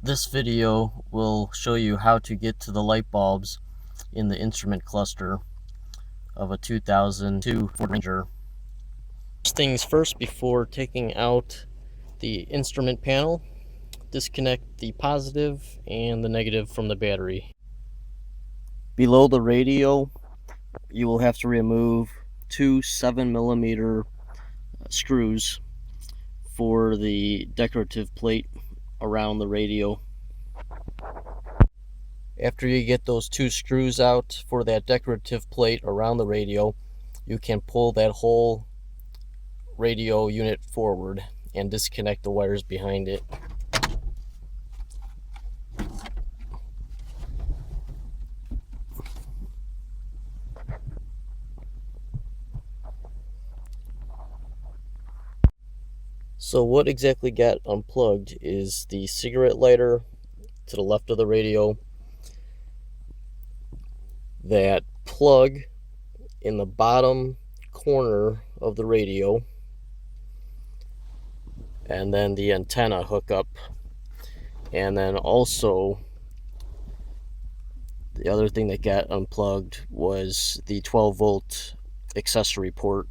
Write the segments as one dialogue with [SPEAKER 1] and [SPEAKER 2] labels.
[SPEAKER 1] This video will show you how to get to the light bulbs in the instrument cluster of a 2002 Ford Ranger. First things first, before taking out the instrument panel, disconnect the positive and the negative from the battery. Below the radio, you will have to remove two 7mm screws for the decorative plate around the radio. After you get those two screws out for that decorative plate around the radio, you can pull that whole radio unit forward and disconnect the wires behind it. So what exactly got unplugged is the cigarette lighter to the left of the radio, that plug in the bottom corner of the radio, and then the antenna hookup. And then also the other thing that got unplugged was the 12-volt accessory port.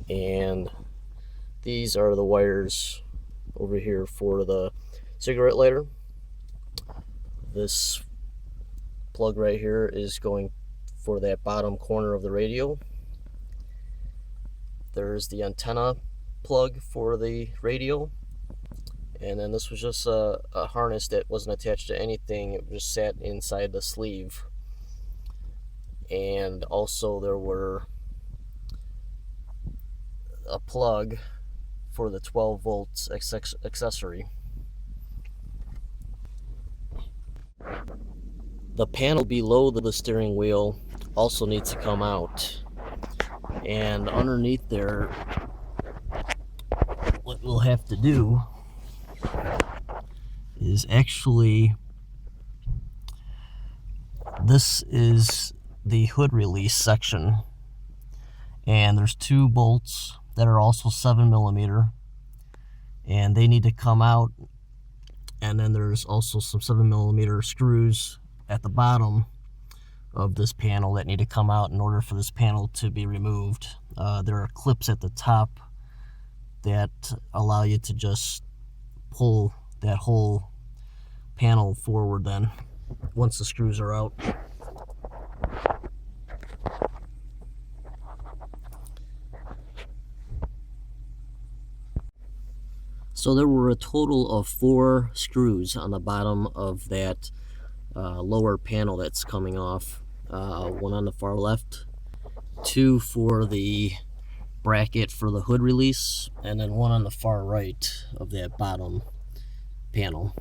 [SPEAKER 1] And these are the wires over here for the cigarette lighter. This plug right here is going for that bottom corner of the radio. There's the antenna plug for the radio, and then this was just a harness that wasn't attached to anything. It just sat inside the sleeve. And also there were a plug for the 12 volts accessory. The panel below the steering wheel also needs to come out, and underneath there, what we'll have to do is actually, this is the hood release section, and there's two bolts that are also 7mm, and they need to come out. And then there's also some 7mm screws at the bottom of this panel that need to come out in order for this panel to be removed. There are clips at the top that allow you to just pull that whole panel forward then, once the screws are out. So there were a total of 4 screws on the bottom of that lower panel that's coming off. One on the far left, 2 for the bracket for the hood release, and then 1 on the far right of that bottom panel.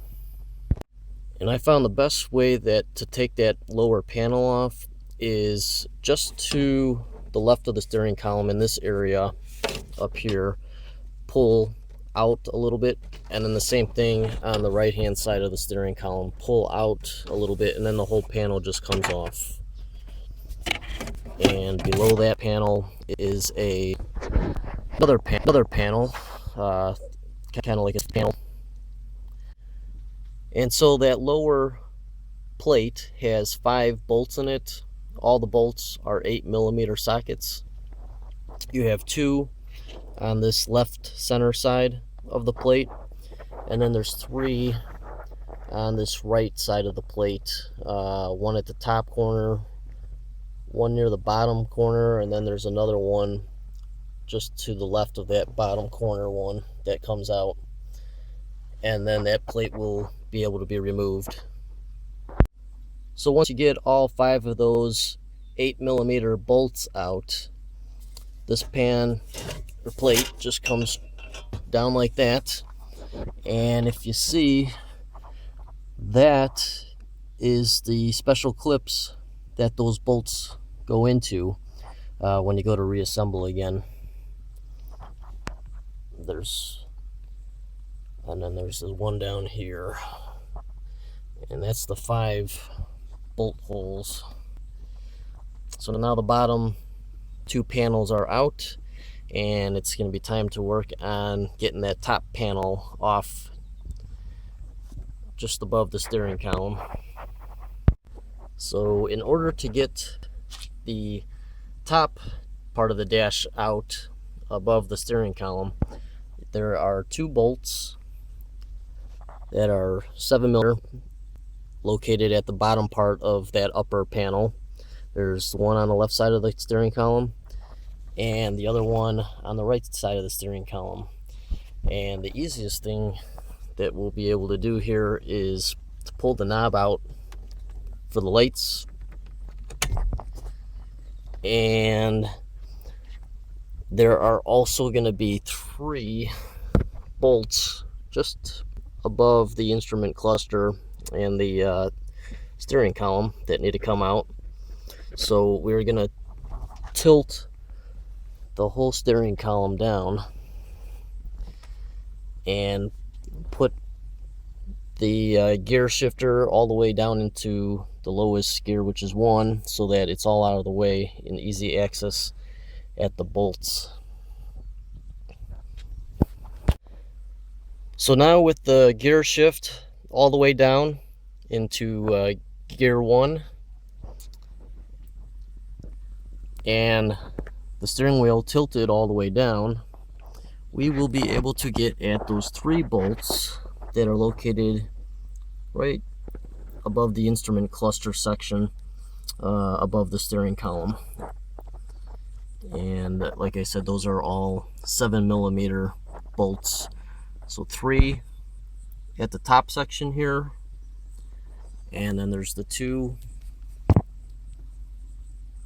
[SPEAKER 1] And I found the best way to take that lower panel off is just to the left of the steering column in this area up here, pull out a little bit, and then the same thing on the right hand side of the steering column, pull out a little bit, and then the whole panel just comes off. And below that panel is another panel, kind of like a panel. And so that lower plate has 5 bolts in it. All the bolts are 8mm sockets. You have 2 on this left center side of the plate, and then there's 3 on this right side of the plate. 1 at the top corner, 1 near the bottom corner, and then there's another one just to the left of that bottom corner one that comes out, and then that plate will be able to be removed. So once you get all 5 of those 8mm bolts out, this pan or plate just comes down like that. And if you see, that is the special clips that those bolts go into when you go to reassemble again. And then there's the one down here, and that's the 5 bolt holes. So now the bottom 2 panels are out, and it's going to be time to work on getting that top panel off just above the steering column. So in order to get the top part of the dash out above the steering column, there are 2 bolts that are 7mm located at the bottom part of that upper panel. There's one on the left side of the steering column and the other one on the right side of the steering column. And the easiest thing that we'll be able to do here is to pull the knob out for the lights, and there are also going to be 3 bolts just above the instrument cluster and the steering column that need to come out. So we're going to tilt the whole steering column down and put the gear shifter all the way down into the lowest gear, which is 1, so that it's all out of the way and easy access at the bolts. So now with the gear shift all the way down into gear 1 and the steering wheel tilted all the way down, we will be able to get at those 3 bolts that are located right above the instrument cluster section, above the steering column. And like I said, those are all 7mm bolts. So 3 at the top section here, and then there's the 2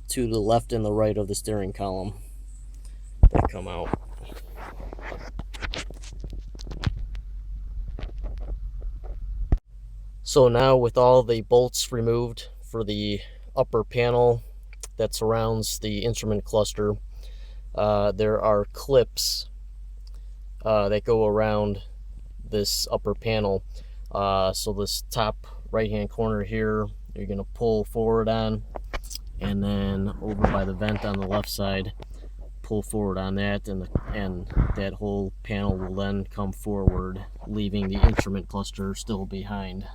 [SPEAKER 1] to the left and the right of the steering column that come out. So now with all the bolts removed for the upper panel that surrounds the instrument cluster, there are clips that go around this upper panel. So this top right hand corner here, you're going to pull forward on, and then over by the vent on the left side, pull forward on that, and that whole panel will then come forward, leaving the instrument cluster still behind.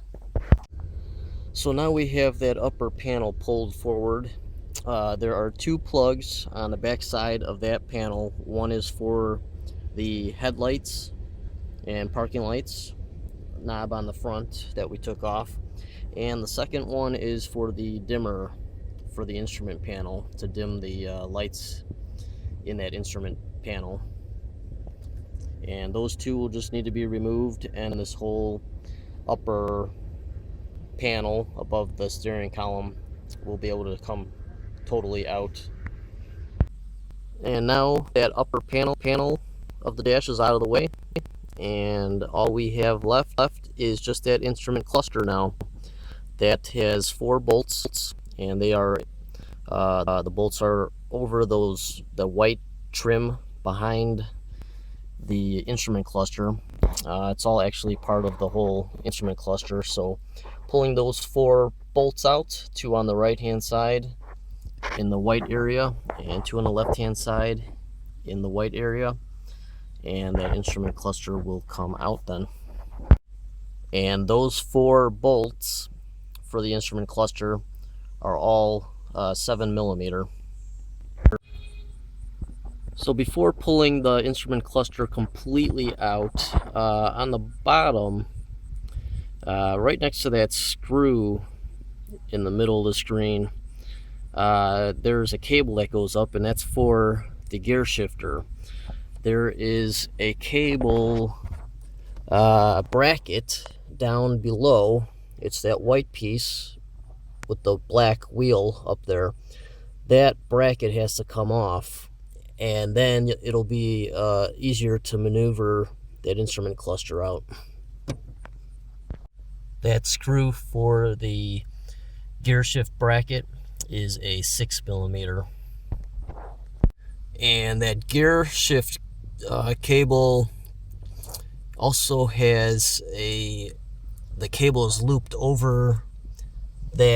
[SPEAKER 1] So now we have that upper panel pulled forward. There are 2 plugs on the back side of that panel. One is for the headlights and parking lights knob on the front that we took off, and the second one is for the dimmer for the instrument panel to dim the lights in that instrument panel. And those 2 will just need to be removed, and this whole upper panel above the steering column will be able to come totally out. And now that upper panel of the dash is out of the way, and all we have left is just that instrument cluster now. That has 4 bolts, and they are the bolts are over the white trim behind the instrument cluster. It's all actually part of the whole instrument cluster. So pulling those 4 bolts out, 2 on the right hand side in the white area and 2 on the left hand side in the white area, and that instrument cluster will come out then. And those 4 bolts for the instrument cluster are all 7mm. So before pulling the instrument cluster completely out, on the bottom, right next to that screw in the middle of the screen, there's a cable that goes up, and that's for the gear shifter. There is a cable bracket down below. It's that white piece with the black wheel up there. That bracket has to come off, and then it'll be easier to maneuver that instrument cluster out. That screw for the gear shift bracket is a 6mm, and that gear shift cable also has the cable is looped over that